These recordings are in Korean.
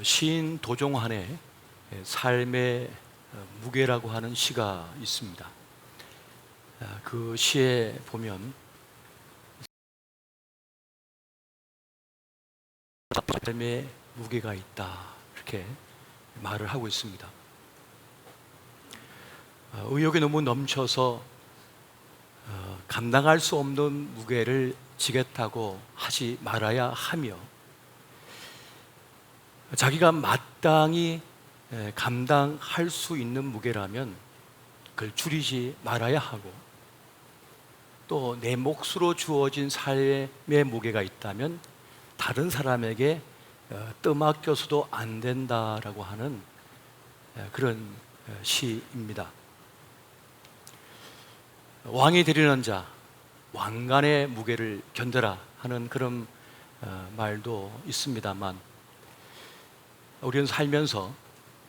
시인 도종환의 삶의 무게라고 하는 시가 있습니다. 그 시에 보면 삶의 무게가 있다 이렇게 말을 하고 있습니다. 의욕이 너무 넘쳐서 감당할 수 없는 무게를 지겠다고 하지 말아야 하며, 자기가 마땅히 감당할 수 있는 무게라면 그걸 줄이지 말아야 하고, 또 내 몫으로 주어진 삶의 무게가 있다면 다른 사람에게 떠맡겨서도 안 된다라고 하는 그런 시입니다. 왕이 되려는 자, 왕관의 무게를 견뎌라 하는 그런 말도 있습니다만, 우리는 살면서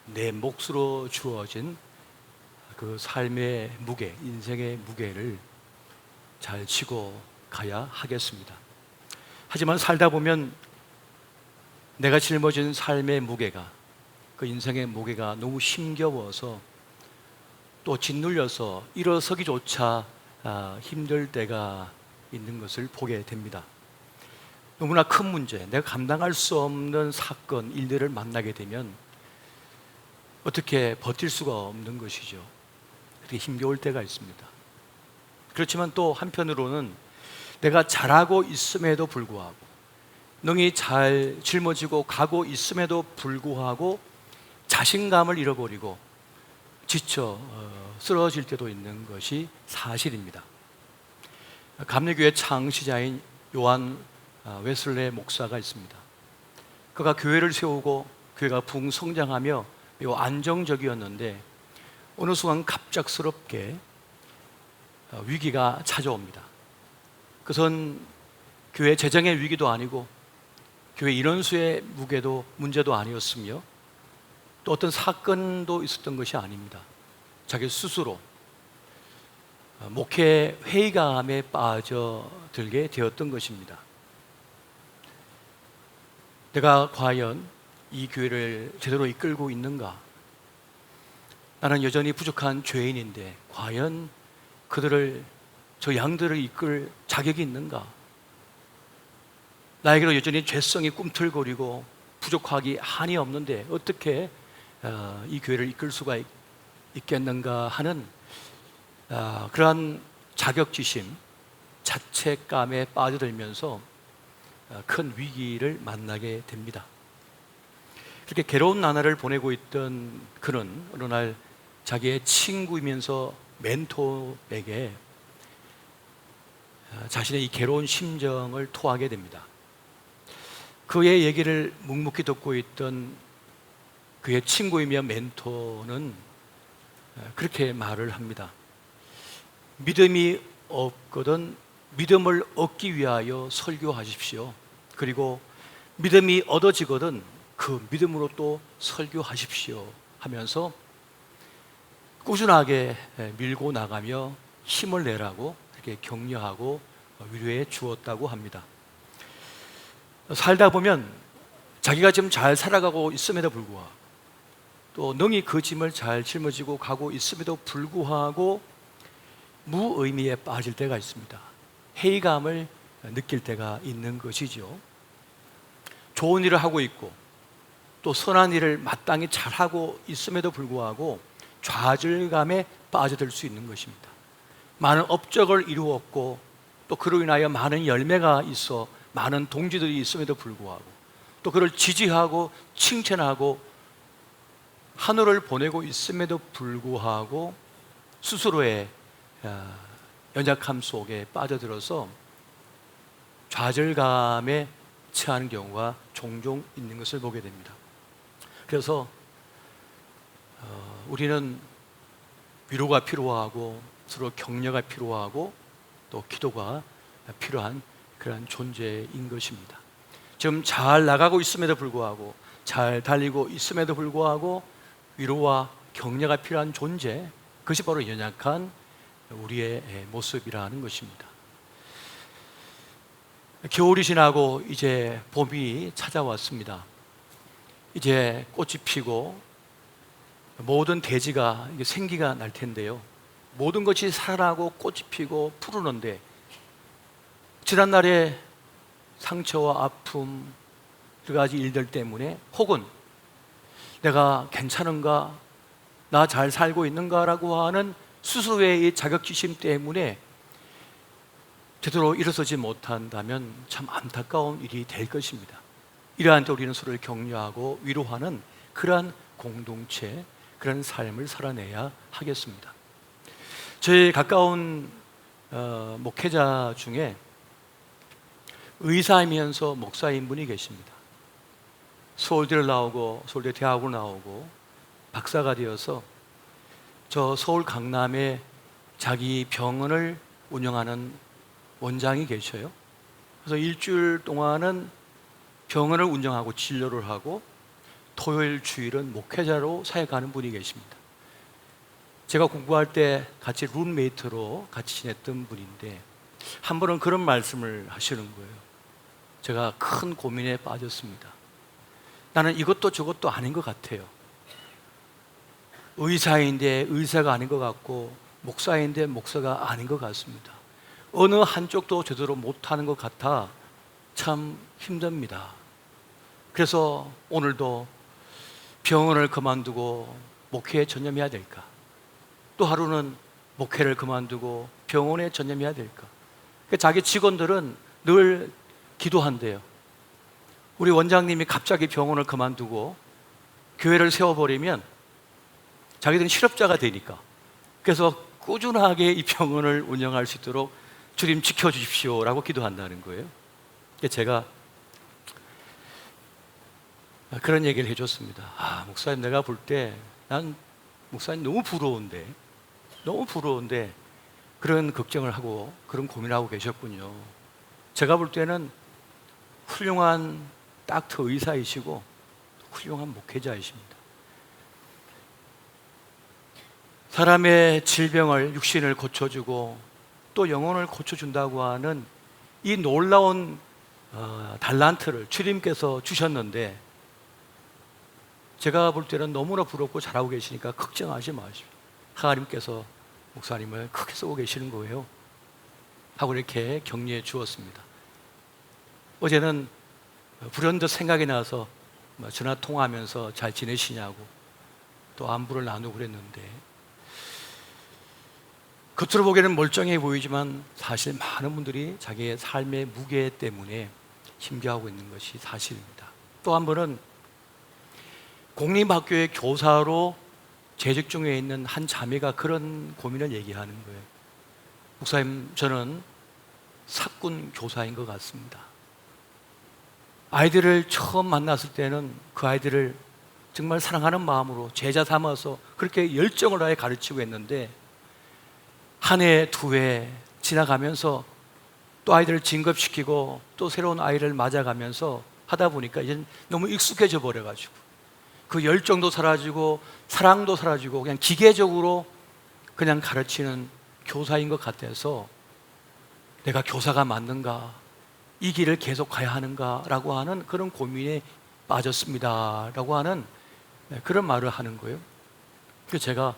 내 몫으로 주어진 그 삶의 무게, 인생의 무게를 잘 지고 가야 하겠습니다. 하지만 살다 보면 내가 짊어진 삶의 무게가, 그 인생의 무게가 너무 힘겨워서 또 짓눌려서 일어서기조차 힘들 때가 있는 것을 보게 됩니다. 너무나 큰 문제, 내가 감당할 수 없는 사건, 일들을 만나게 되면 어떻게 버틸 수가 없는 것이죠. 그렇게 힘겨울 때가 있습니다. 그렇지만 또 한편으로는 내가 잘하고 있음에도 불구하고, 능히 잘 짊어지고 가고 있음에도 불구하고 자신감을 잃어버리고 지쳐 쓰러질 때도 있는 것이 사실입니다. 감리교회 창시자인 요한 웨슬레 목사가 있습니다. 그가 교회를 세우고 교회가 붕성장하며 매우 안정적이었는데 어느 순간 갑작스럽게 위기가 찾아옵니다. 그것은 교회 재정의 위기도 아니고 교회 인원수의 문제도 아니었으며 또 어떤 사건도 있었던 것이 아닙니다. 자기 스스로 목회 회의감에 빠져들게 되었던 것입니다. 내가 과연 이 교회를 제대로 이끌고 있는가? 나는 여전히 부족한 죄인인데 과연 저 양들을 이끌 자격이 있는가? 나에게로 여전히 죄성이 꿈틀거리고 부족하기 한이 없는데 어떻게 이 교회를 이끌 수가 있겠는가 하는 그러한 자격지심, 자책감에 빠져들면서 큰 위기를 만나게 됩니다. 그렇게 괴로운 나날을 보내고 있던 그는 어느 날 자기의 친구이면서 멘토에게 자신의 이 괴로운 심정을 토하게 됩니다. 그의 얘기를 묵묵히 듣고 있던 그의 친구이며 멘토는 그렇게 말을 합니다. 믿음이 없거든 믿음을 얻기 위하여 설교하십시오. 그리고 믿음이 얻어지거든 그 믿음으로 또 설교하십시오 하면서 꾸준하게 밀고 나가며 힘을 내라고 이렇게 격려하고 위로해 주었다고 합니다. 살다 보면 자기가 지금 잘 살아가고 있음에도 불구하고 또 능히 그 짐을 잘 짊어지고 가고 있음에도 불구하고 무의미에 빠질 때가 있습니다. 회의감을 느낄 때가 있는 것이죠. 좋은 일을 하고 있고 또 선한 일을 마땅히 잘하고 있음에도 불구하고 좌절감에 빠져들 수 있는 것입니다. 많은 업적을 이루었고 또 그로 인하여 많은 열매가 있어 많은 동지들이 있음에도 불구하고 또 그를 지지하고 칭찬하고 하늘을 보내고 있음에도 불구하고 스스로의 연약함 속에 빠져들어서 좌절감에 처하는 경우가 종종 있는 것을 보게 됩니다. 그래서 우리는 위로가 필요하고 서로 격려가 필요하고 또 기도가 필요한 그런 존재인 것입니다. 지금 잘 나가고 있음에도 불구하고 잘 달리고 있음에도 불구하고 위로와 격려가 필요한 존재, 그것이 바로 연약한 우리의 모습이라는 것입니다. 겨울이 지나고 이제 봄이 찾아왔습니다. 이제 꽃이 피고 모든 대지가 이게 생기가 날 텐데요. 모든 것이 살아나고 꽃이 피고 푸르는데 지난날의 상처와 아픔, 여러 가지 일들 때문에 혹은 내가 괜찮은가, 나 잘 살고 있는가라고 하는 스스로의 이 자격지심 때문에 제대로 일어서지 못한다면 참 안타까운 일이 될 것입니다. 이러한 때 우리는 서로를 격려하고 위로하는 그러한 공동체, 그런 삶을 살아내야 하겠습니다. 저희 가까운 목회자 중에 의사이면서 목사인 분이 계십니다. 서울대를 나오고 서울대 대학을 나오고 박사가 되어서 저 서울 강남에 자기 병원을 운영하는 원장이 계셔요. 그래서 일주일 동안은 병원을 운영하고 진료를 하고 토요일 주일은 목회자로 사역하는 분이 계십니다. 제가 공부할 때 같이 룸메이트로 같이 지냈던 분인데 한 번은 그런 말씀을 하시는 거예요. 제가 큰 고민에 빠졌습니다. 나는 이것도 저것도 아닌 것 같아요. 의사인데 의사가 아닌 것 같고 목사인데 목사가 아닌 것 같습니다. 어느 한쪽도 제대로 못하는 것 같아 참 힘듭니다. 그래서 오늘도 병원을 그만두고 목회에 전념해야 될까? 또 하루는 목회를 그만두고 병원에 전념해야 될까? 자기 직원들은 늘 기도한대요. 우리 원장님이 갑자기 병원을 그만두고 교회를 세워버리면 자기들은 실업자가 되니까, 그래서 꾸준하게 이 병원을 운영할 수 있도록 주님 지켜주십시오 라고 기도한다는 거예요. 제가 그런 얘기를 해줬습니다. 목사님, 내가 볼 때 난 목사님 너무 부러운데 그런 걱정을 하고 그런 고민을 하고 계셨군요. 제가 볼 때는 훌륭한 닥터 의사이시고 훌륭한 목회자이십니다. 사람의 질병을, 육신을 고쳐주고 또 영혼을 고쳐준다고 하는 이 놀라운 달란트를 주님께서 주셨는데 제가 볼 때는 너무나 부럽고 잘하고 계시니까 걱정하지 마십시오. 하나님께서 목사님을 크게 쓰고 계시는 거예요 하고 이렇게 격려해 주었습니다. 어제는 불현듯 생각이 나서 전화 통화하면서 잘 지내시냐고 또 안부를 나누고 그랬는데, 겉으로 보기에는 멀쩡해 보이지만 사실 많은 분들이 자기의 삶의 무게 때문에 힘겨워하고 있는 것이 사실입니다. 또 한 번은 공립학교의 교사로 재직 중에 있는 한 자매가 그런 고민을 얘기하는 거예요. 목사님, 저는 사꾼 교사인 것 같습니다. 아이들을 처음 만났을 때는 그 아이들을 정말 사랑하는 마음으로 제자 삼아서 그렇게 열정을 다해 가르치고 했는데 한 해, 두 해 지나가면서 또 아이들을 진급시키고 또 새로운 아이를 맞아가면서 하다 보니까 이제 너무 익숙해져 버려가지고 그 열정도 사라지고 사랑도 사라지고 그냥 기계적으로 그냥 가르치는 교사인 것 같아서 내가 교사가 맞는가, 이 길을 계속 가야 하는가라고 하는 그런 고민에 빠졌습니다라고 하는 그런 말을 하는 거예요. 그래서 제가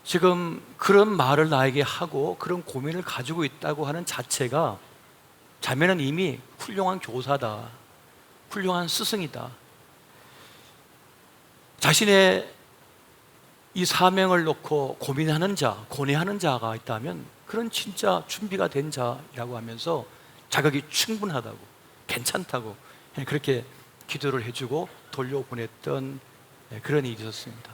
지금 그런 말을 나에게 하고 그런 고민을 가지고 있다고 하는 자체가 자매는 이미 훌륭한 교사다, 훌륭한 스승이다, 자신의 이 사명을 놓고 고민하는 자, 고뇌하는 자가 있다면 그런 진짜 준비가 된 자라고 하면서 자격이 충분하다고, 괜찮다고 그렇게 기도를 해주고 돌려보냈던 그런 일이 있었습니다.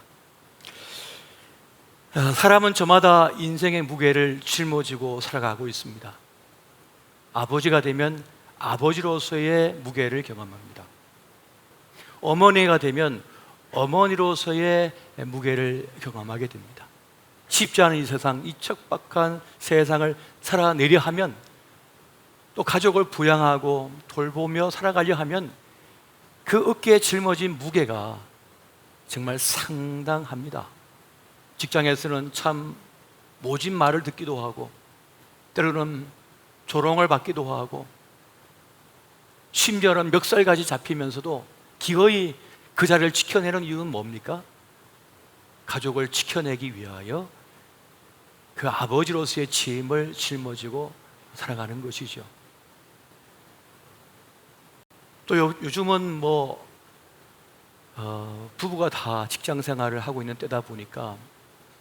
사람은 저마다 인생의 무게를 짊어지고 살아가고 있습니다. 아버지가 되면 아버지로서의 무게를 경험합니다. 어머니가 되면 어머니로서의 무게를 경험하게 됩니다. 쉽지 않은 이 세상, 이 척박한 세상을 살아내려 하면, 또 가족을 부양하고 돌보며 살아가려 하면 그 어깨에 짊어진 무게가 정말 상당합니다. 직장에서는 참 모진 말을 듣기도 하고 때로는 조롱을 받기도 하고 심지어는 멱살까지 잡히면서도 기어이 그 자리를 지켜내는 이유는 뭡니까? 가족을 지켜내기 위하여 그 아버지로서의 짐을 짊어지고 살아가는 것이죠. 또 요즘은 부부가 다 직장 생활을 하고 있는 때다 보니까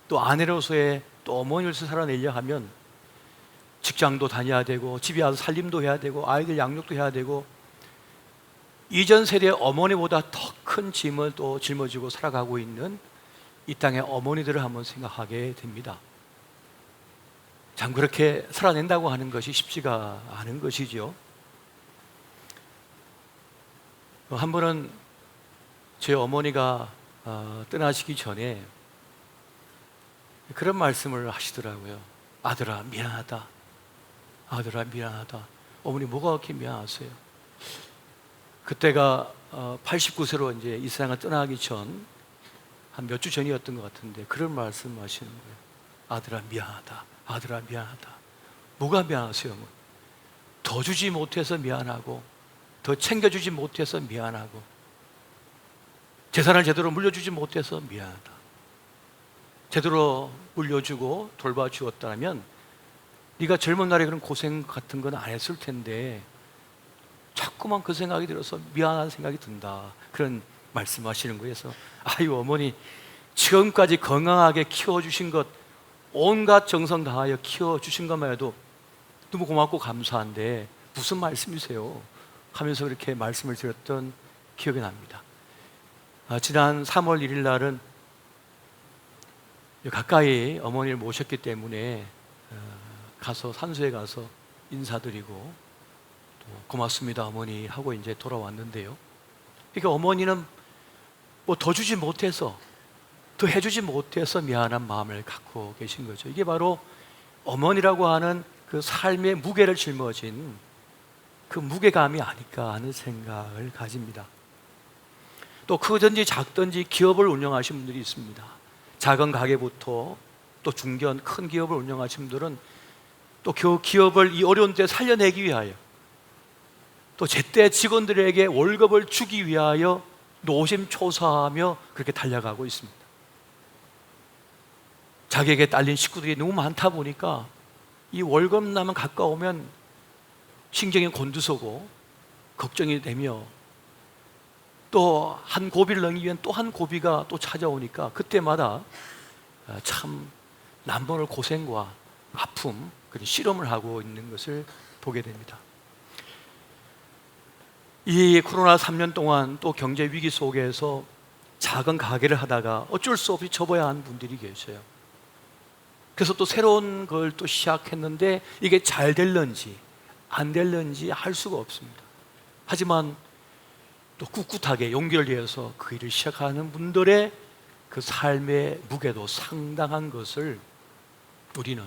또 아내로서의 또 어머니로서 살아내려 하면 직장도 다녀야 되고 집에 와서 살림도 해야 되고 아이들 양육도 해야 되고 이전 세대의 어머니보다 더 큰 짐을 또 짊어지고 살아가고 있는 이 땅의 어머니들을 한번 생각하게 됩니다. 참 그렇게 살아낸다고 하는 것이 쉽지가 않은 것이죠. 한 번은 제 어머니가 떠나시기 전에 그런 말씀을 하시더라고요. 아들아 미안하다. 아들아 미안하다. 어머니 뭐가 그렇게 미안하세요? 그때가 89세로 이제 이 세상을 떠나기 전 한 몇 주 전이었던 것 같은데 그런 말씀 하시는 거예요. 아들아 미안하다. 아들아 미안하다. 뭐가 미안하세요? 더 주지 못해서 미안하고 더 챙겨주지 못해서 미안하고 재산을 제대로 물려주지 못해서 미안하다. 제대로 물려주고 돌봐주었다면 네가 젊은 날에 그런 고생 같은 건 안 했을 텐데 자꾸만 그 생각이 들어서 미안한 생각이 든다. 그런 말씀하시는 거예요. 그래서 아유 어머니 지금까지 건강하게 키워주신 것 온갖 정성 다하여 키워주신 것만 해도 너무 고맙고 감사한데 무슨 말씀이세요? 하면서 그렇게 말씀을 드렸던 기억이 납니다. 지난 3월 1일 날은 가까이 어머니를 모셨기 때문에 가서 산소에 가서 인사드리고 또 고맙습니다 어머니 하고 이제 돌아왔는데요. 그러니까 어머니는 뭐 더 주지 못해서 더 해주지 못해서 미안한 마음을 갖고 계신 거죠. 이게 바로 어머니라고 하는 그 삶의 무게를 짊어진 그 무게감이 아닐까 하는 생각을 가집니다. 또 크든지 작든지 기업을 운영하신 분들이 있습니다. 작은 가게부터 또 중견 큰 기업을 운영하신 분들은 또 그 기업을 이 어려운 때 살려내기 위하여 또 제때 직원들에게 월급을 주기 위하여 노심초사하며 그렇게 달려가고 있습니다. 자기에게 딸린 식구들이 너무 많다 보니까 이 월급날만 가까우면 신경이 곤두서고 걱정이 되며 또 한 고비를 넘기기 위한 또 한 고비가 또 찾아오니까 그때마다 참 남보를 고생과 아픔, 그런 실험을 하고 있는 것을 보게 됩니다. 이 코로나 3년 동안 또 경제 위기 속에서 작은 가게를 하다가 어쩔 수 없이 접어야 하는 분들이 계셔요. 그래서 또 새로운 걸 또 시작했는데 이게 잘 될런지 안 될런지 알 수가 없습니다. 하지만 또 꿋꿋하게 용기를 내서 그 일을 시작하는 분들의 그 삶의 무게도 상당한 것을 우리는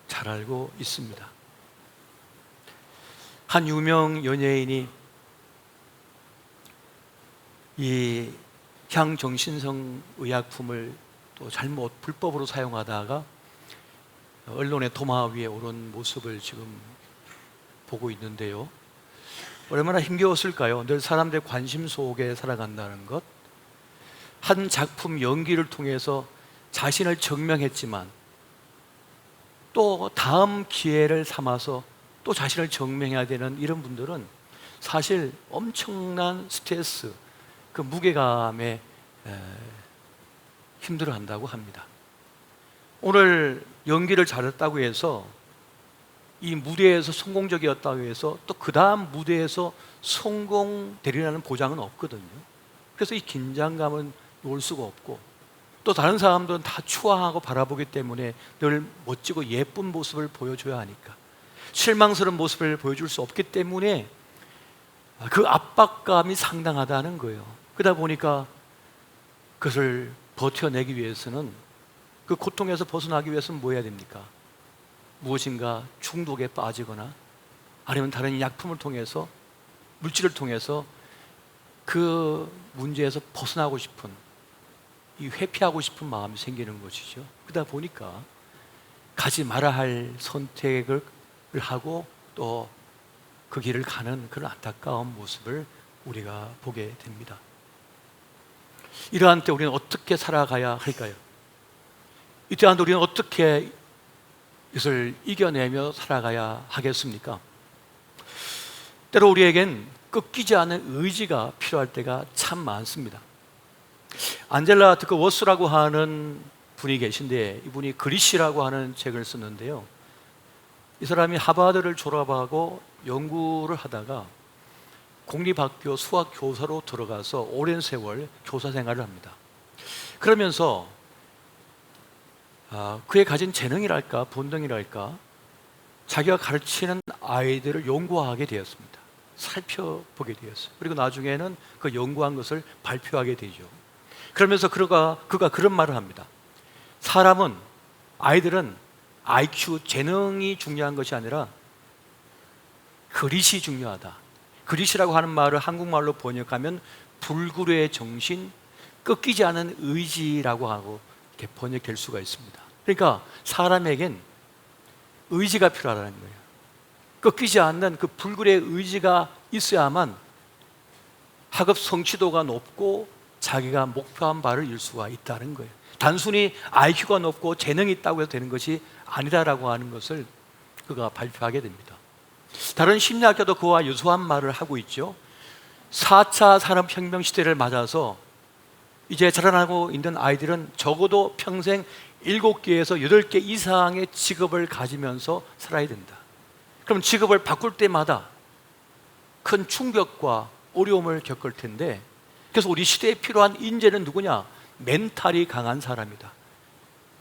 잘 알고 있습니다. 한 유명 연예인이 이 향정신성 의약품을 또 잘못 불법으로 사용하다가 언론의 도마 위에 오른 모습을 지금 보고 있는데요. 얼마나 힘겨웠을까요? 늘 사람들의 관심 속에 살아간다는 것. 한 작품 연기를 통해서 자신을 증명했지만 또 다음 기회를 삼아서 또 자신을 증명해야 되는 이런 분들은 사실 엄청난 스트레스, 그 무게감에 힘들어한다고 합니다. 오늘 연기를 잘했다고 해서 이 무대에서 성공적이었다고 해서 또 그 다음 무대에서 성공되리라는 보장은 없거든요. 그래서 이 긴장감은 놓을 수가 없고 또 다른 사람들은 다 추앙하고 바라보기 때문에 늘 멋지고 예쁜 모습을 보여줘야 하니까 실망스러운 모습을 보여줄 수 없기 때문에 그 압박감이 상당하다는 거예요. 그러다 보니까 그것을 버텨내기 위해서는 그 고통에서 벗어나기 위해서는 뭐 해야 됩니까? 무엇인가 중독에 빠지거나 아니면 다른 약품을 통해서 물질을 통해서 그 문제에서 벗어나고 싶은 이 회피하고 싶은 마음이 생기는 것이죠. 그러다 보니까 가지 말아야 할 선택을 하고 또 그 길을 가는 그런 안타까운 모습을 우리가 보게 됩니다. 이러한 때 우리는 어떻게 살아가야 할까요? 이때한 우리는 어떻게 이것을 이겨내며 살아가야 하겠습니까? 때로 우리에겐 꺾이지 않은 의지가 필요할 때가 참 많습니다. 안젤라 드크 워스라고 하는 분이 계신데, 이분이 그릿이라고 하는 책을 썼는데요, 이 사람이 하버드를 졸업하고 연구를 하다가 공립학교 수학교사로 들어가서 오랜 세월 교사 생활을 합니다. 그러면서 그의 가진 재능이랄까 본능이랄까 자기가 가르치는 아이들을 연구하게 되었습니다. 살펴보게 되었어요. 그리고 나중에는 그 연구한 것을 발표하게 되죠. 그러면서 그가 그런 말을 합니다. 아이들은 IQ, 재능이 중요한 것이 아니라 그릿이 중요하다. 그릿이라고 하는 말을 한국말로 번역하면 불굴의 정신, 꺾이지 않은 의지라고 하고 이렇게 번역될 수가 있습니다. 그러니까 사람에겐 의지가 필요하다는 거예요. 꺾이지 않는 그 불굴의 의지가 있어야만 학업 성취도가 높고 자기가 목표한 바를 이룰 수가 있다는 거예요. 단순히 IQ가 높고 재능이 있다고 해서 되는 것이 아니다라고 하는 것을 그가 발표하게 됩니다. 다른 심리학자도 그와 유사한 말을 하고 있죠. 4차 산업혁명 시대를 맞아서 이제 자라나고 있는 아이들은 적어도 평생 7개에서 8개 이상의 직업을 가지면서 살아야 된다. 그럼 직업을 바꿀 때마다 큰 충격과 어려움을 겪을 텐데, 그래서 우리 시대에 필요한 인재는 누구냐? 멘탈이 강한 사람이다.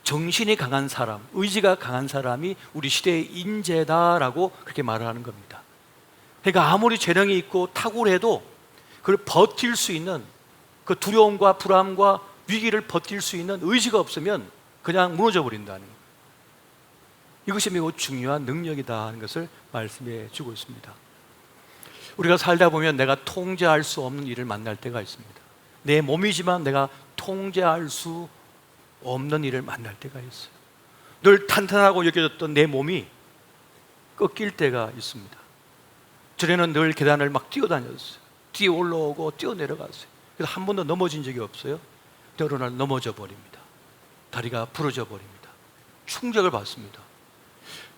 정신이 강한 사람, 의지가 강한 사람이 우리 시대의 인재다라고 그렇게 말을 하는 겁니다. 그러니까 아무리 재능이 있고 탁월해도 그걸 버틸 수 있는, 그 두려움과 불안과 위기를 버틸 수 있는 의지가 없으면 그냥 무너져 버린다는 거예요. 이것이 매우 중요한 능력이다 하는 것을 말씀해 주고 있습니다. 우리가 살다 보면 내가 통제할 수 없는 일을 만날 때가 있습니다. 내 몸이지만 내가 통제할 수 없는 일을 만날 때가 있어요. 늘 탄탄하고 여겨졌던 내 몸이 꺾일 때가 있습니다. 전에는 늘 계단을 막 뛰어다녔어요. 뛰어 올라오고 뛰어 내려갔어요. 그래서 한 번도 넘어진 적이 없어요. 어느 날 넘어져 버립니다. 다리가 부러져 버립니다. 충격을 받습니다.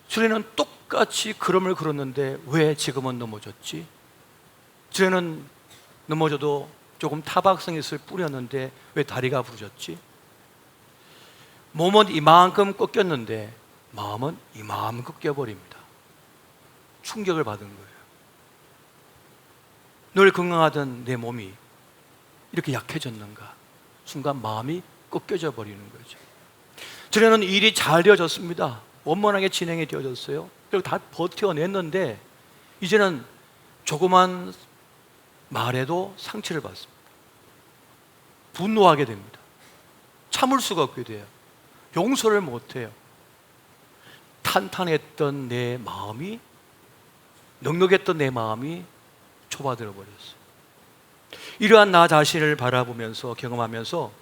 전에는 똑같이 걸음을 걸었는데 왜 지금은 넘어졌지? 전에는 넘어져도 조금 타박성있을 뿐이었는데 왜 다리가 부러졌지? 몸은 이만큼 꺾였는데 마음은 이만큼 꺾여버립니다. 충격을 받은 거예요. 늘 건강하던 내 몸이 이렇게 약해졌는가? 순간 마음이 꺾여져 버리는 거죠. 전에는 일이 잘 되어졌습니다. 원만하게 진행이 되어졌어요. 그리고 다 버텨냈는데 이제는 조그만 말에도 상처를 받습니다. 분노하게 됩니다. 참을 수가 없게 돼요. 용서를 못해요. 탄탄했던 내 마음이, 넉넉했던 내 마음이 좁아들어 버렸어요. 이러한 나 자신을 바라보면서 경험하면서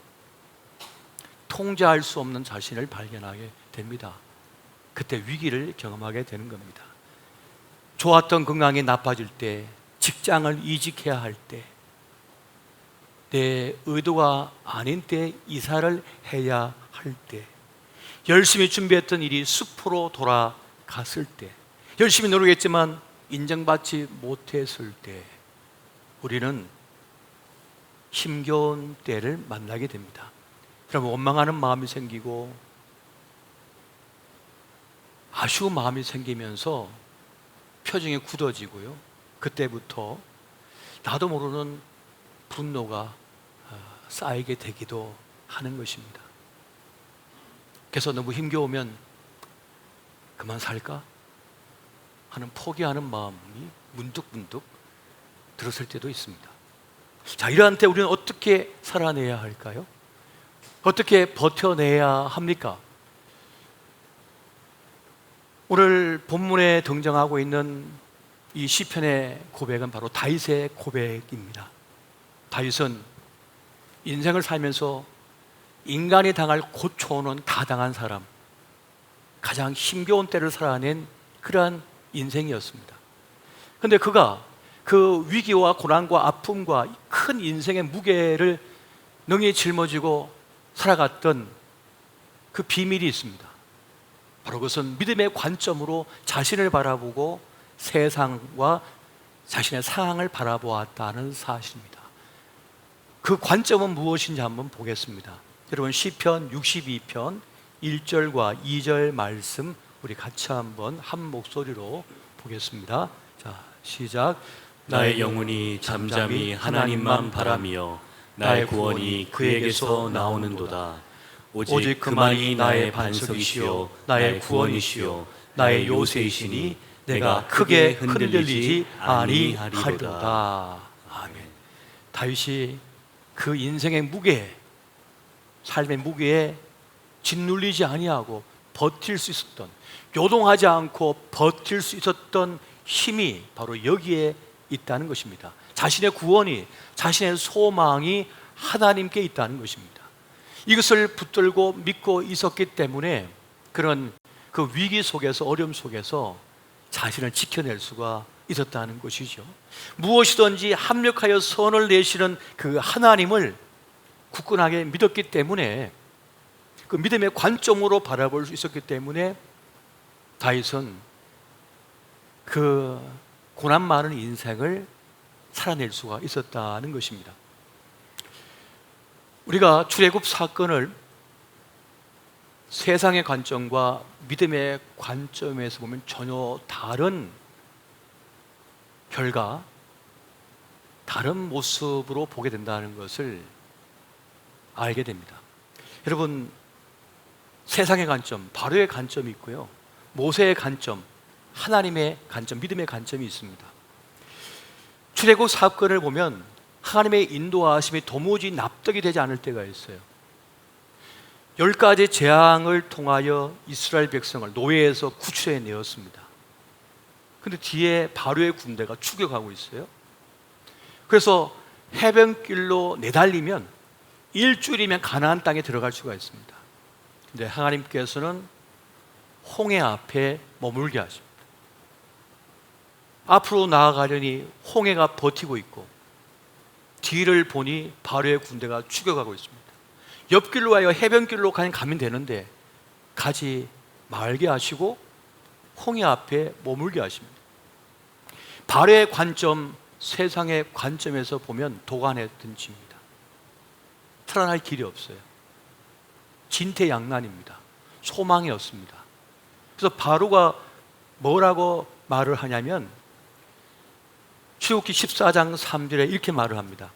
통제할 수 없는 자신을 발견하게 됩니다. 그때 위기를 경험하게 되는 겁니다. 좋았던 건강이 나빠질 때, 직장을 이직해야 할 때, 내 의도가 아닌 때 이사를 해야 할 때, 열심히 준비했던 일이 수포로 돌아갔을 때, 열심히 노력했지만 인정받지 못했을 때, 우리는 힘겨운 때를 만나게 됩니다. 그럼 원망하는 마음이 생기고 아쉬운 마음이 생기면서 표정이 굳어지고요. 그때부터 나도 모르는 분노가 쌓이게 되기도 하는 것입니다. 그래서 너무 힘겨우면 그만 살까? 하는 포기하는 마음이 문득문득 들었을 때도 있습니다. 자, 이러한 때 우리는 어떻게 살아내야 할까요? 어떻게 버텨내야 합니까? 오늘 본문에 등장하고 있는 이 시편의 고백은 바로 다윗의 고백입니다. 다윗은 인생을 살면서 인간이 당할 고초는 다 당한 사람, 가장 힘겨운 때를 살아낸 그러한 인생이었습니다. 그런데 그가 그 위기와 고난과 아픔과 큰 인생의 무게를 능히 짊어지고 살아갔던 그 비밀이 있습니다. 바로 그것은 믿음의 관점으로 자신을 바라보고 세상과 자신의 상황을 바라보았다는 사실입니다. 그 관점은 무엇인지 한번 보겠습니다. 여러분, 시편 62편 1절과 2절 말씀 우리 같이 한번 한 목소리로 보겠습니다. 자, 시작. 나의 영혼이 잠잠히 하나님만 바라며 나의 구원이 그에게서 나오는도다. 오직 그만이 나의 반석이시요 나의 구원이시요 나의 요새이시니 내가 크게 흔들리지 아니하리로다. 아멘. 다윗이 그 인생의 무게, 삶의 무게에 짓눌리지 아니하고 버틸 수 있었던, 요동하지 않고 버틸 수 있었던 힘이 바로 여기에 있다는 것입니다. 자신의 구원이, 자신의 소망이 하나님께 있다는 것입니다. 이것을 붙들고 믿고 있었기 때문에 그런 그 위기 속에서, 어려움 속에서 자신을 지켜낼 수가 있었다는 것이죠. 무엇이든지 합력하여 선을 내시는 그 하나님을 굳건하게 믿었기 때문에, 그 믿음의 관점으로 바라볼 수 있었기 때문에 다윗은 그 고난 많은 인생을 살아낼 수가 있었다는 것입니다. 우리가 출애굽 사건을 세상의 관점과 믿음의 관점에서 보면 전혀 다른 결과, 다른 모습으로 보게 된다는 것을 알게 됩니다. 여러분, 세상의 관점, 바로의 관점이 있고요, 모세의 관점, 하나님의 관점, 믿음의 관점이 있습니다. 출애굽 사건을 보면 하나님의 인도하심이 도무지 납득이 되지 않을 때가 있어요. 10가지 재앙을 통하여 이스라엘 백성을 노예에서 구출해 내었습니다. 근데 뒤에 바로의 군대가 추격하고 있어요. 그래서 해변길로 내달리면 일주일이면 가나안 땅에 들어갈 수가 있습니다. 근데 하나님께서는 홍해 앞에 머물게 하십니다. 앞으로 나아가려니 홍해가 버티고 있고 뒤를 보니 바로의 군대가 추격하고 있습니다. 옆길로 와요, 해변길로 가면 되는데 가지 말게 하시고 홍해 앞에 머물게 하십니다. 바로의 관점, 세상의 관점에서 보면 도가니던 집입니다. 살아날 길이 없어요. 진퇴양난입니다. 소망이 없습니다. 그래서 바로가 뭐라고 말을 하냐면 출애굽기 14장 3절에 이렇게 말을 합니다.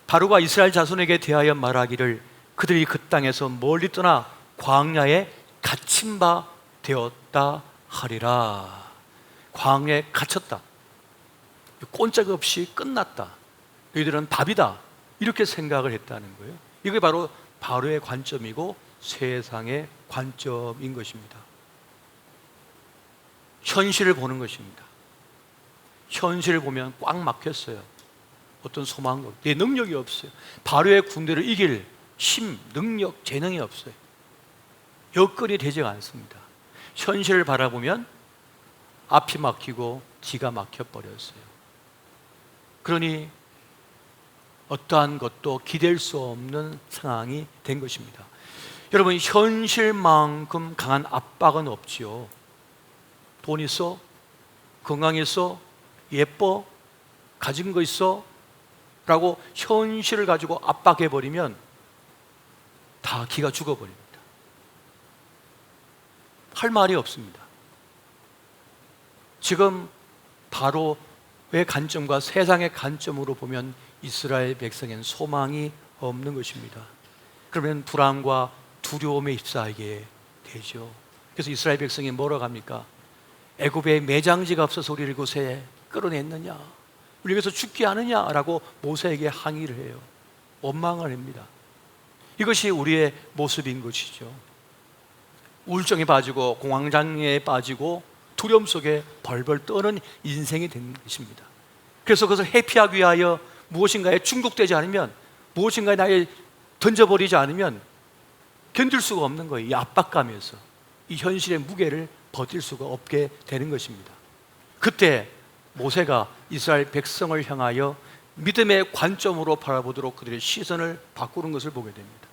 바로가 이스라엘 자손에게 대하여 말하기를 그들이 그 땅에서 멀리 떠나 광야에 갇힌 바 되었다 하리라. 광야에 갇혔다, 꼼짝없이 끝났다, 너희들은 밥이다, 이렇게 생각을 했다는 거예요. 이게 바로 바로의 관점이고 세상의 관점인 것입니다. 현실을 보는 것입니다. 현실을 보면 꽉 막혔어요. 어떤 소망도, 내 능력이 없어요. 바로의 군대를 이길 힘, 능력, 재능이 없어요. 여건이 되지 않습니다. 현실을 바라보면 앞이 막히고 뒤가 막혀버렸어요. 그러니 어떠한 것도 기댈 수 없는 상황이 된 것입니다. 여러분, 현실만큼 강한 압박은 없지요. 돈 있어? 건강 있어? 예뻐? 가진 거 있어? 라고 현실을 가지고 압박해버리면 다 기가 죽어버립니다. 할 말이 없습니다. 지금 바로의 관점과 세상의 관점으로 보면 이스라엘 백성엔 소망이 없는 것입니다. 그러면 불안과 두려움에 휩싸이게 되죠. 그래서 이스라엘 백성이 뭐라고 합니까? 애굽에 매장지가 없어서 우리를 이곳에 끌어냈느냐, 우리 여기서 죽게 하느냐라고 모세에게 항의를 해요. 원망을 합니다. 이것이 우리의 모습인 것이죠. 우울증에 빠지고 공황장애에 빠지고 두려움 속에 벌벌 떠는 인생이 된 것입니다. 그래서 그것을 회피하기 위하여 무엇인가에 중독되지 않으면, 무엇인가에 나에 던져버리지 않으면 견딜 수가 없는 거예요. 이 압박감에서 이 현실의 무게를 버틸 수가 없게 되는 것입니다. 그때 모세가 이스라엘 백성을 향하여 믿음의 관점으로 바라보도록 그들의 시선을 바꾸는 것을 보게 됩니다.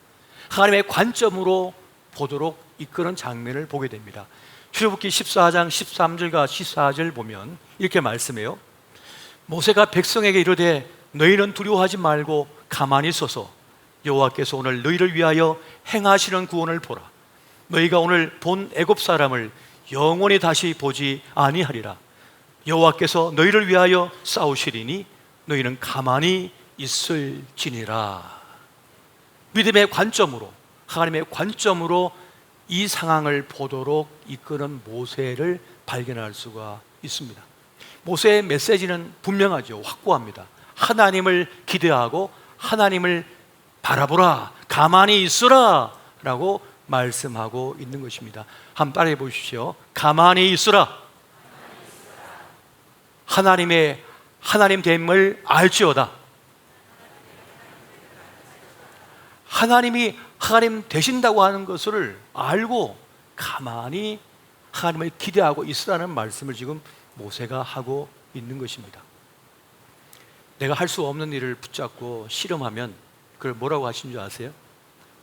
하나님의 관점으로 보도록 이끄는 장면을 보게 됩니다. 출애굽기 14장 13절과 14절 보면 이렇게 말씀해요. 모세가 백성에게 이르되 너희는 두려워하지 말고 가만히 서서 여호와께서 오늘 너희를 위하여 행하시는 구원을 보라. 너희가 오늘 본 애굽 사람을 영원히 다시 보지 아니하리라. 여호와께서 너희를 위하여 싸우시리니 너희는 가만히 있을지니라. 믿음의 관점으로, 하나님의 관점으로 이 상황을 보도록 이끄는 모세를 발견할 수가 있습니다. 모세의 메시지는 분명하죠. 확고합니다. 하나님을 기대하고 하나님을 바라보라, 가만히 있으라 라고 말씀하고 있는 것입니다. 한번 따라해 보십시오. 가만히 있으라. 하나님의 하나님됨을 알지어다. 하나님이 하나님 되신다고 하는 것을 알고 가만히 하나님을 기대하고 있으라는 말씀을 지금 모세가 하고 있는 것입니다. 내가 할 수 없는 일을 붙잡고 씨름하면 그걸 뭐라고 하신 줄 아세요?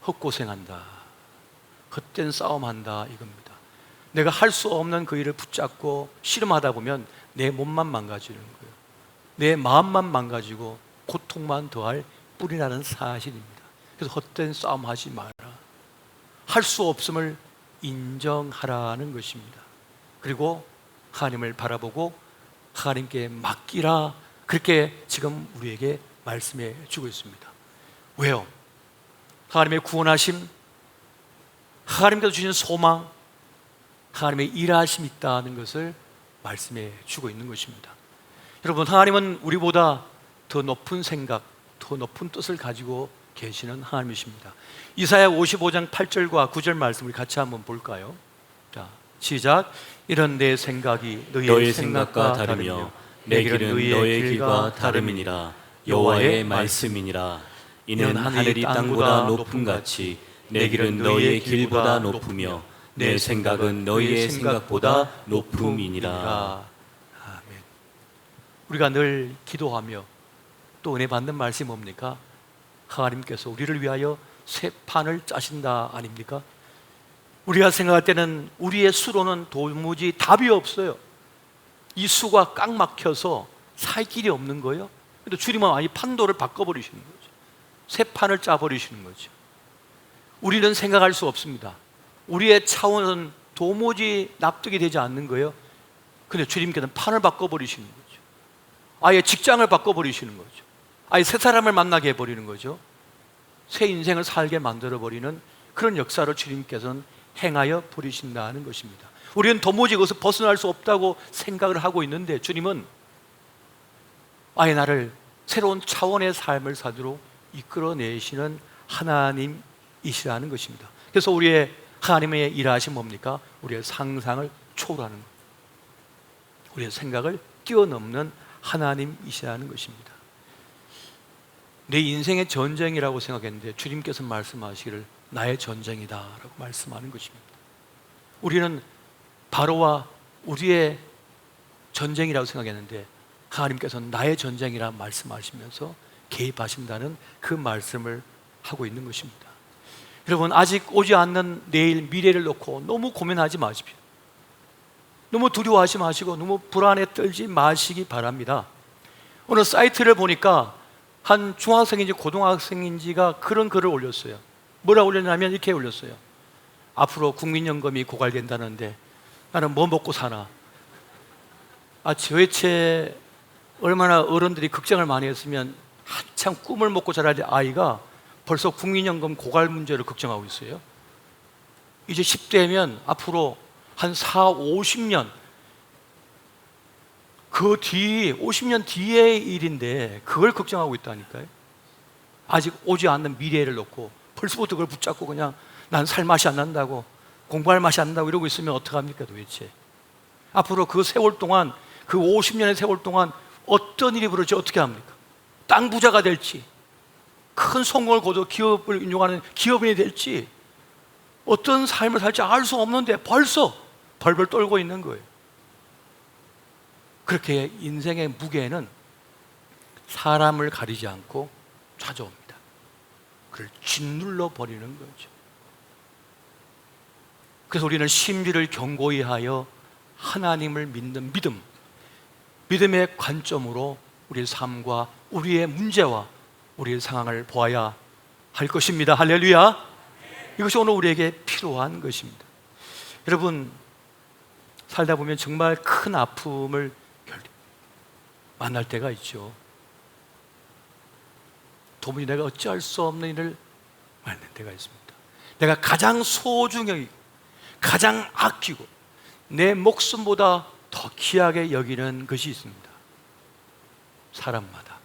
헛고생한다, 헛된 싸움한다 이겁니다. 내가 할 수 없는 그 일을 붙잡고 씨름하다 보면 내 몸만 망가지는 거예요. 내 마음만 망가지고 고통만 더할 뿐이라는 사실입니다. 그래서 헛된 싸움하지 마라. 할 수 없음을 인정하라는 것입니다. 그리고 하나님을 바라보고 하나님께 맡기라, 그렇게 지금 우리에게 말씀해 주고 있습니다. 왜요? 하나님의 구원하심, 하나님께서 주신 소망, 하나님의 일하심이 있다는 것을 말씀해 주고 있는 것입니다. 여러분, 하나님은 우리보다 더 높은 생각, 더 높은 뜻을 가지고 계시는 하나님이십니다. 이사야 55장 8절과 9절 말씀을 같이 한번 볼까요? 자, 시작. 이런 내 생각이 너의 생각과 다르며 내 길은 너의 길과 다름이니라. 여호와의 말씀이니라. 이는 하늘이 땅보다 높음같이 내 길은 너의 길보다 높으며 내 생각은 너희의 생각보다 높음이니라. 아멘. 우리가 늘 기도하며 또 은혜 받는 말씀이 뭡니까? 하나님께서 우리를 위하여 새 판을 짜신다 아닙니까? 우리가 생각할 때는 우리의 수로는 도무지 답이 없어요. 이 수가 꽉 막혀서 살 길이 없는 거예요. 근데 주님은 아니 판도를 바꿔버리시는 거죠. 새 판을 짜버리시는 거죠. 우리는 생각할 수 없습니다. 우리의 차원은 도무지 납득이 되지 않는 거예요. 근데 주님께서는 판을 바꿔버리시는 거죠. 아예 직장을 바꿔버리시는 거죠. 아예 새 사람을 만나게 해버리는 거죠. 새 인생을 살게 만들어버리는 그런 역사를 주님께서는 행하여 버리신다는 것입니다. 우리는 도무지 그것을 벗어날 수 없다고 생각을 하고 있는데 주님은 아예 나를 새로운 차원의 삶을 사도록 이끌어내시는 하나님이시라는 것입니다. 그래서 우리의 하나님의 일하심 뭡니까? 우리의 상상을 초월하는 것, 우리의 생각을 뛰어넘는 하나님이시라는 것입니다. 내 인생의 전쟁이라고 생각했는데 주님께서 말씀하시기를 나의 전쟁이다 라고 말씀하는 것입니다. 우리는 바로와 우리의 전쟁이라고 생각했는데 하나님께서는 나의 전쟁이라 말씀하시면서 개입하신다는 그 말씀을 하고 있는 것입니다. 여러분, 아직 오지 않는 내일 미래를 놓고 너무 고민하지 마십시오. 너무 두려워하지 마시고 너무 불안에 떨지 마시기 바랍니다. 오늘 사이트를 보니까 한 중학생인지 고등학생인지가 그런 글을 올렸어요. 뭐라고 올렸냐면 이렇게 올렸어요. 앞으로 국민연금이 고갈된다는데 나는 뭐 먹고 사나? 도대체 얼마나 어른들이 걱정을 많이 했으면 한참 꿈을 먹고 자랄 아이가 벌써 국민연금 고갈 문제를 걱정하고 있어요. 이제 10대면 앞으로 한 4, 50년 그 뒤 50년 뒤의 일인데 그걸 걱정하고 있다니까요. 아직 오지 않는 미래를 놓고 벌써부터 그걸 붙잡고 그냥 난 살 맛이 안 난다고, 공부할 맛이 안 난다고 이러고 있으면 어떡합니까 도대체? 앞으로 그 세월 동안, 그 50년의 세월 동안 어떤 일이 벌어질지 어떻게 합니까? 땅 부자가 될지, 큰 성공을 거둬 기업을 운영하는 기업인이 될지, 어떤 삶을 살지 알 수 없는데 벌써 벌벌 떨고 있는 거예요. 그렇게 인생의 무게는 사람을 가리지 않고 찾아옵니다. 그를 짓눌러 버리는 거죠. 그래서 우리는 심리를 견고히 하여 하나님을 믿는 믿음, 믿음의 관점으로 우리의 삶과 우리의 문제와 우리의 상황을 보아야 할 것입니다. 할렐루야. 이것이 오늘 우리에게 필요한 것입니다. 여러분, 살다 보면 정말 큰 아픔을 만날 때가 있죠. 도무지 내가 어찌할 수 없는 일을 만날 때가 있습니다. 내가 가장 소중히, 가장 아끼고 내 목숨보다 더 귀하게 여기는 것이 있습니다. 사람마다.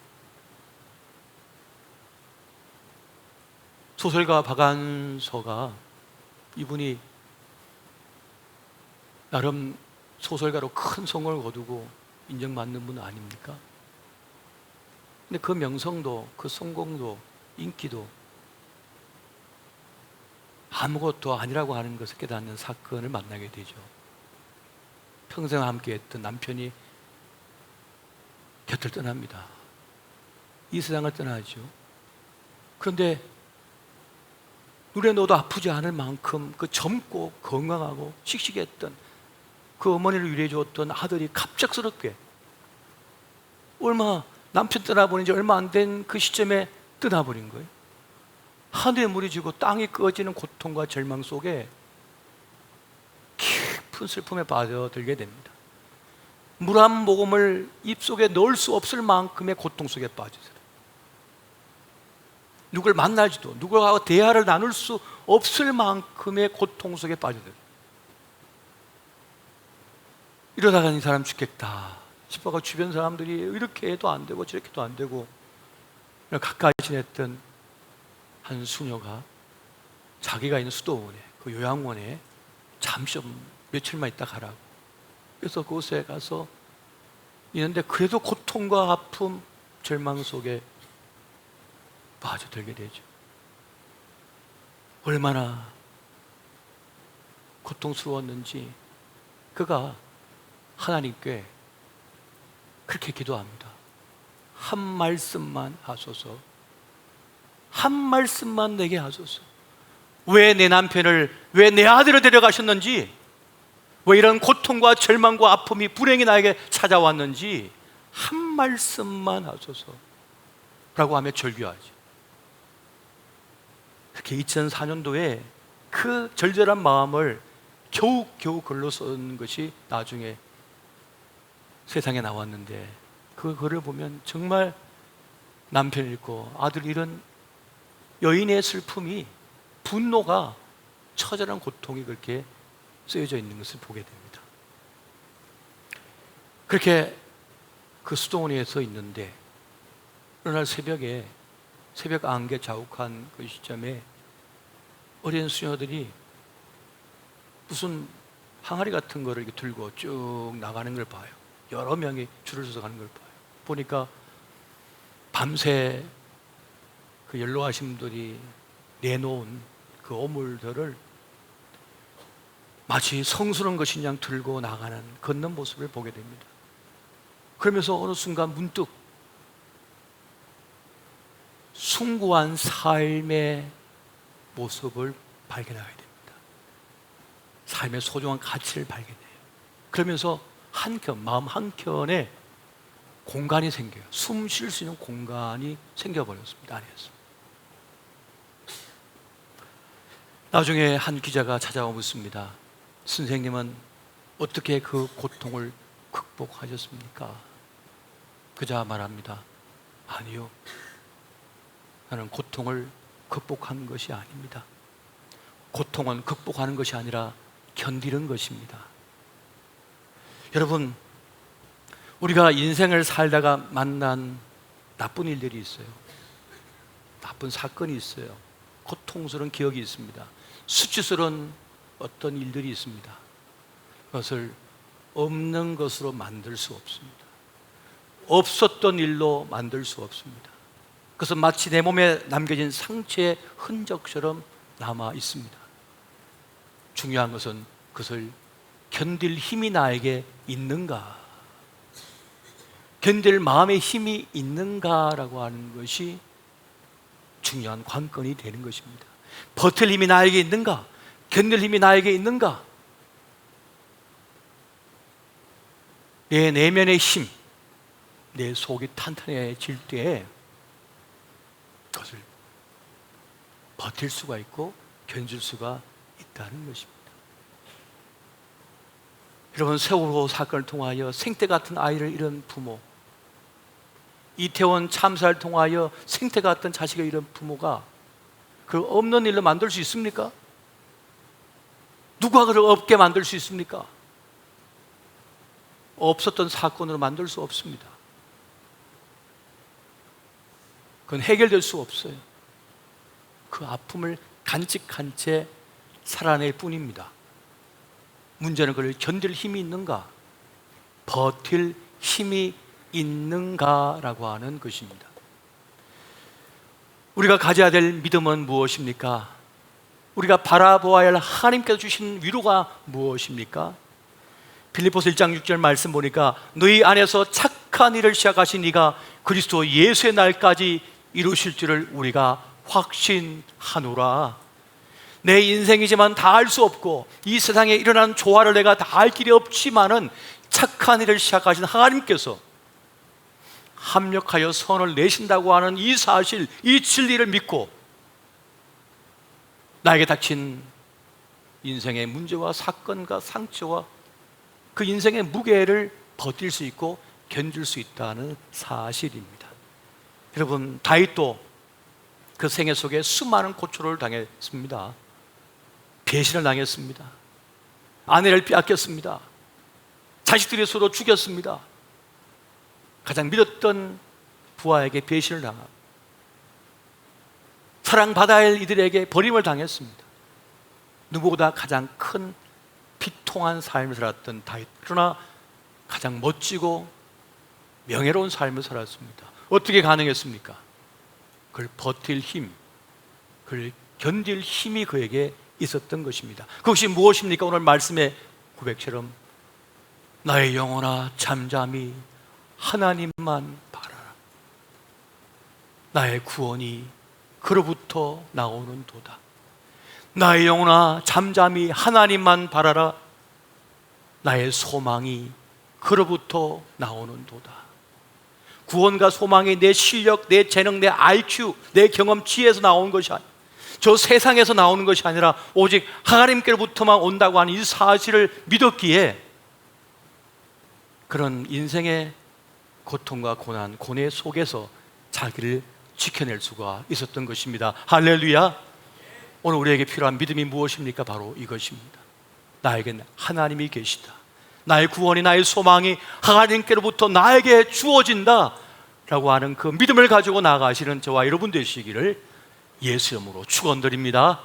소설가 박안서가, 이분이 나름 소설가로 큰 성공을 거두고 인정받는 분 아닙니까? 근데 그 명성도, 그 성공도, 인기도 아무것도 아니라고 하는 것을 깨닫는 사건을 만나게 되죠. 평생 함께했던 남편이 곁을 떠납니다. 이 세상을 떠나죠. 그런데 눈에 넣어도 아프지 않을 만큼 그 젊고 건강하고 씩씩했던 그 어머니를 위로해 주었던 아들이 갑작스럽게 남편 떠나보낸 지 얼마 안 된 그 시점에 떠나버린 거예요. 하늘에 물이 지고 땅이 꺼지는 고통과 절망 속에 깊은 슬픔에 빠져들게 됩니다. 물 한 모금을 입속에 넣을 수 없을 만큼의 고통 속에 빠져들어요. 누굴 만나지도, 누구와 대화를 나눌 수 없을 만큼의 고통 속에 빠져들어요. 이러다가 이 사람 죽겠다 싶어가 주변 사람들이 이렇게 해도 안 되고 저렇게 해도 안 되고, 가까이 지냈던 한 수녀가 자기가 있는 수도원에, 그 요양원에 잠시 좀 며칠만 있다 가라고. 그래서 그곳에 가서 있는데 그래도 고통과 아픔, 절망 속에 빠져들게 되죠. 얼마나 고통스러웠는지 그가 하나님께 그렇게 기도합니다. 한 말씀만 하소서. 한 말씀만 내게 하소서. 왜 내 남편을, 왜 내 아들을 데려가셨는지, 왜 이런 고통과 절망과 아픔이, 불행이 나에게 찾아왔는지 한 말씀만 하소서 라고 하며 절규하죠. 그렇게 2004년도에 그 절절한 마음을 겨우 글로 쓴 것이 나중에 세상에 나왔는데, 그 글을 보면 정말 남편 잃고 아들 잃은 여인의 슬픔이, 분노가, 처절한 고통이 그렇게 쓰여져 있는 것을 보게 됩니다. 그렇게 그 수도원에 서 있는데 어느 날 새벽 안개 자욱한 그 시점에 어린 수녀들이 무슨 항아리 같은 거를 이렇게 들고 쭉 나가는 걸 봐요. 여러 명이 줄을 서서 가는 걸 봐요. 보니까 밤새 그 연로하신 분들이 내놓은 그 오물들을 마치 성스러운 것인 양 들고 나가는, 걷는 모습을 보게 됩니다. 그러면서 어느 순간 문득 숭고한 삶의 모습을 발견하게 됩니다. 삶의 소중한 가치를 발견해요. 그러면서 마음 한켠에 공간이 생겨요. 숨 쉴 수 있는 공간이 생겨버렸습니다. 안에서. 나중에 한 기자가 찾아와 묻습니다. 선생님은 어떻게 그 고통을 극복하셨습니까? 그자 말합니다. 아니요, 나는 고통을 극복한 것이 아닙니다. 고통은 극복하는 것이 아니라 견디는 것입니다. 여러분, 우리가 인생을 살다가 만난 나쁜 일들이 있어요. 나쁜 사건이 있어요. 고통스러운 기억이 있습니다. 수치스러운 어떤 일들이 있습니다. 그것을 없는 것으로 만들 수 없습니다. 없었던 일로 만들 수 없습니다. 그것은 마치 내 몸에 남겨진 상처의 흔적처럼 남아 있습니다. 중요한 것은 그것을 견딜 힘이 나에게 있는가. 견딜 마음의 힘이 있는가라고 하는 것이 중요한 관건이 되는 것입니다. 버틸 힘이 나에게 있는가? 견딜 힘이 나에게 있는가? 내 내면의 힘, 내 속이 탄탄해질 때 그것을 버틸 수가 있고 견딜 수가 있다는 것입니다. 여러분, 세월호 사건을 통하여 생태 같은 아이를 잃은 부모, 이태원 참사를 통하여 생태 같은 자식을 잃은 부모가 그 없는 일로 만들 수 있습니까? 누가 그를 없게 만들 수 있습니까? 없었던 사건으로 만들 수 없습니다. 그건 해결될 수 없어요. 그 아픔을 간직한 채 살아낼 뿐입니다. 문제는 그를 견딜 힘이 있는가, 버틸 힘이 있는가라고 하는 것입니다. 우리가 가져야 될 믿음은 무엇입니까? 우리가 바라보아야 할 하나님께서 주신 위로가 무엇입니까? 빌립보서 1장 6절 말씀 보니까 너희 안에서 착한 일을 시작하신 이가 그리스도 예수의 날까지 이루실 줄을 우리가 확신하노라. 내 인생이지만 다 알 수 없고 이 세상에 일어나는 조화를 내가 다 알 길이 없지만은 착한 일을 시작하신 하나님께서 합력하여 선을 내신다고 하는 이 사실, 이 진리를 믿고 나에게 닥친 인생의 문제와 사건과 상처와 그 인생의 무게를 버틸 수 있고 견딜 수 있다는 사실입니다. 여러분, 다윗도 그 생애 속에 수많은 고초를 당했습니다. 배신을 당했습니다. 아내를 빼앗겼습니다. 자식들이 서로 죽였습니다. 가장 믿었던 부하에게 배신을 당하고 사랑받아야 할 이들에게 버림을 당했습니다. 누구보다 가장 큰 비통한 삶을 살았던 다윗, 그러나 가장 멋지고 명예로운 삶을 살았습니다. 어떻게 가능했습니까? 그걸 버틸 힘, 그걸 견딜 힘이 그에게 있었던 것입니다. 그것이 무엇입니까? 오늘 말씀의 고백처럼 나의 영혼아 잠잠히 하나님만 바라라. 나의 구원이 그로부터 나오는 도다. 나의 영혼아 잠잠히 하나님만 바라라. 나의 소망이 그로부터 나오는 도다. 구원과 소망이 내 실력, 내 재능, 내 IQ, 내 경험치에서 나오는 것이 아니라, 저 세상에서 나오는 것이 아니라 오직 하나님께로부터만 온다고 하는 이 사실을 믿었기에 그런 인생의 고통과 고난, 고뇌 속에서 자기를 지켜낼 수가 있었던 것입니다. 할렐루야. 오늘 우리에게 필요한 믿음이 무엇입니까? 바로 이것입니다. 나에겐 하나님이 계시다. 나의 구원이, 나의 소망이 하나님께로부터 나에게 주어진다 라고 하는 그 믿음을 가지고 나아가시는 저와 여러분 되시기를 예수 이름으로 축원드립니다.